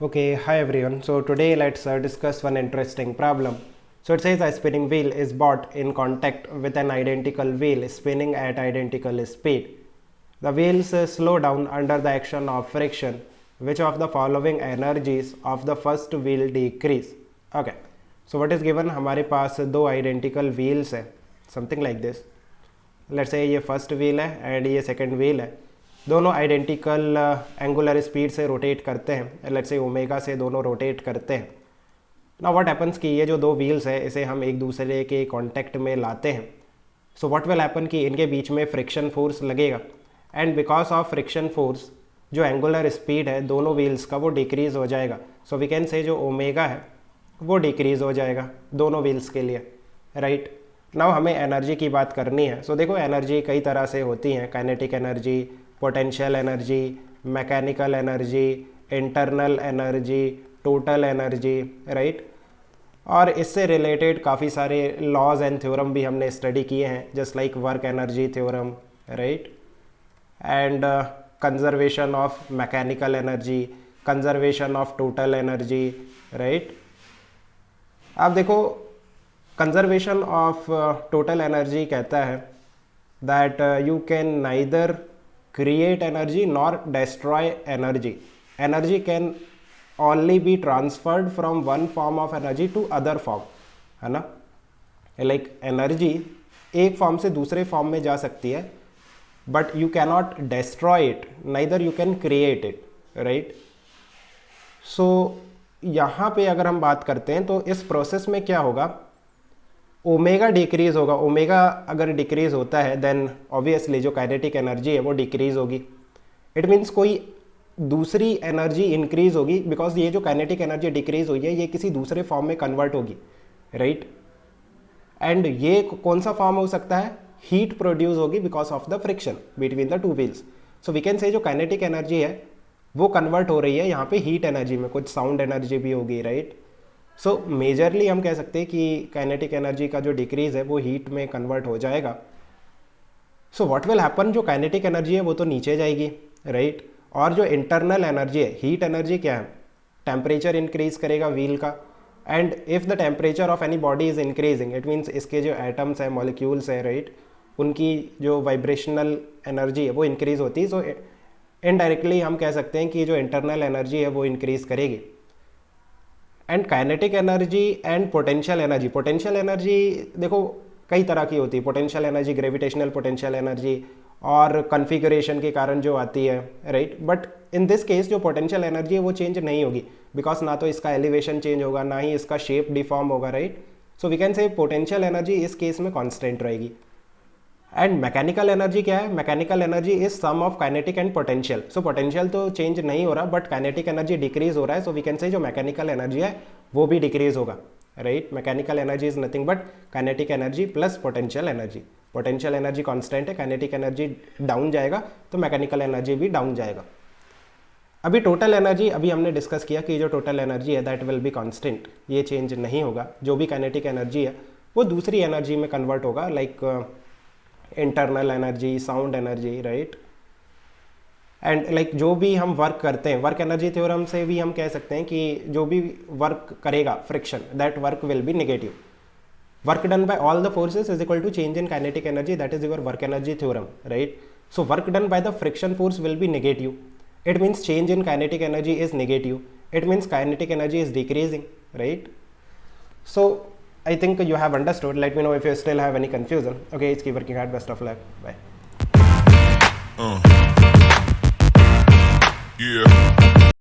Okay, hi everyone. So today let's discuss one interesting problem. So it says a spinning wheel is brought in contact with an identical wheel spinning at identical speed. The wheels slow down under the action of friction. Which of the following energies of the first wheel decrease? Okay. So what is given? हमारे पास दो identical wheels है, something like this. Let's say ये first wheel है and ये second wheel है. दोनों identical angular speed से rotate करते हैं, लेट्स से ओमेगा से दोनों रोटेट करते हैं. ना व्हाट हैपन्स कि ये जो दो व्हील्स है इसे हम एक दूसरे के कांटेक्ट में लाते हैं. सो व्हाट विल हैपन कि इनके बीच में फ्रिक्शन फोर्स लगेगा and because of friction force जो एंगुलर स्पीड है दोनों व्हील्स का वो डिक्रीज़ हो जाएगा. सो वी कैन से जो ओमेगा है वो डिक्रीज़ हो जाएगा दोनों व्हील्स के लिए, राइट. नाउ हमें एनर्जी की बात करनी है. सो देखो एनर्जी कई तरह से होती हैं, kinetic energy, potential energy, mechanical energy, internal energy, total energy, right. और इससे रिलेटेड काफ़ी सारे लॉज एंड थ्योरम भी हमने स्टडी किए हैं, just like work energy theorem, right, and conservation of mechanical energy, conservation of total energy, right. आप देखो कंजर्वेशन ऑफ टोटल एनर्जी कहता है that you can neither create energy nor destroy energy. Energy can only be transferred from one form of energy to other form, है ना. Like energy एक form से दूसरे form में जा सकती है, but you cannot destroy it, neither you can create it, right. So यहाँ पे अगर हम बात करते हैं तो इस प्रोसेस में क्या होगा, ओमेगा डिक्रीज़ होगा. ओमेगा अगर डिक्रीज़ होता है देन ऑब्वियसली जो काइनेटिक एनर्जी है वो डिक्रीज़ होगी. इट मीन्स कोई दूसरी एनर्जी इंक्रीज़ होगी, बिकॉज ये जो काइनेटिक एनर्जी डिक्रीज़ हुई है ये किसी दूसरे फॉर्म में कन्वर्ट होगी, राइट. एंड ये कौन सा फॉर्म हो सकता है, हीट प्रोड्यूस होगी because of the friction between the two wheels. So we can say जो काइनेटिक एनर्जी है वो कन्वर्ट हो रही है यहाँ पे हीट एनर्जी में, कुछ साउंड एनर्जी भी होगी, राइट. सो मेजरली हम कह सकते हैं कि काइनेटिक एनर्जी का जो डिक्रीज़ है वो हीट में कन्वर्ट हो जाएगा. सो व्हाट विल हैपन, जो काइनेटिक एनर्जी है वो तो नीचे जाएगी, राइट. और जो इंटरनल एनर्जी है, हीट एनर्जी क्या है, टेम्परेचर इंक्रीज करेगा व्हील का. And if the temperature of any body is increasing it means इसके जो एटम्स हैं, मॉलिक्यूल्स हैं, राइट, उनकी जो वाइब्रेशनल एनर्जी है वो इंक्रीज़ होती है. सो इनडायरेक्टली हम कह सकते हैं कि जो इंटरनल एनर्जी है वो इंक्रीज़ करेगी. And kinetic energy and potential energy, potential energy देखो कई तरह की होती है. Potential energy, gravitational potential energy और कॉन्फ़िगरेशन के कारण जो आती है, right. But in this case जो पोटेंशियल एनर्जी है वो चेंज नहीं होगी, बिकॉज ना तो इसका एलिवेशन चेंज होगा ना ही इसका शेप डिफॉर्म होगा, right. So we can say potential energy इस केस में कांस्टेंट रहेगी. एंड मैकेनिकल एनर्जी क्या है, mechanical energy is sum of kinetic and potential. So potential तो चेंज नहीं हो रहा बट काइनेटिक एनर्जी डिक्रीज हो रहा है. सो वी कैन से जो मैकेनिकल एनर्जी है वो भी डिक्रीज होगा, right. Mechanical energy is nothing but kinetic energy plus potential energy. Potential energy constant है, काइनेटिक एनर्जी डाउन जाएगा तो मैकेनिकल एनर्जी भी डाउन जाएगा. अभी टोटल एनर्जी अभी हमने डिस्कस किया कि जो टोटल एनर्जी है दैट विल बी कांस्टेंट, ये चेंज नहीं होगा. जो भी काइनेटिक एनर्जी है वो दूसरी एनर्जी में कन्वर्ट होगा, like internal energy, sound energy, right. And like जो भी हम वर्क करते हैं, वर्क एनर्जी थ्योरम से भी हम कह सकते हैं कि जो भी वर्क करेगा friction that work will be negative. Work done by all the forces is equal to change in kinetic energy, that is your work energy theorem, right. So work done by the friction force will be negative. It means change in kinetic energy is negative. It means kinetic energy is decreasing, right? So I think you have understood. Let me know if you still have any confusion. Okay, it's keep working hard. Best of luck. Bye. Yeah.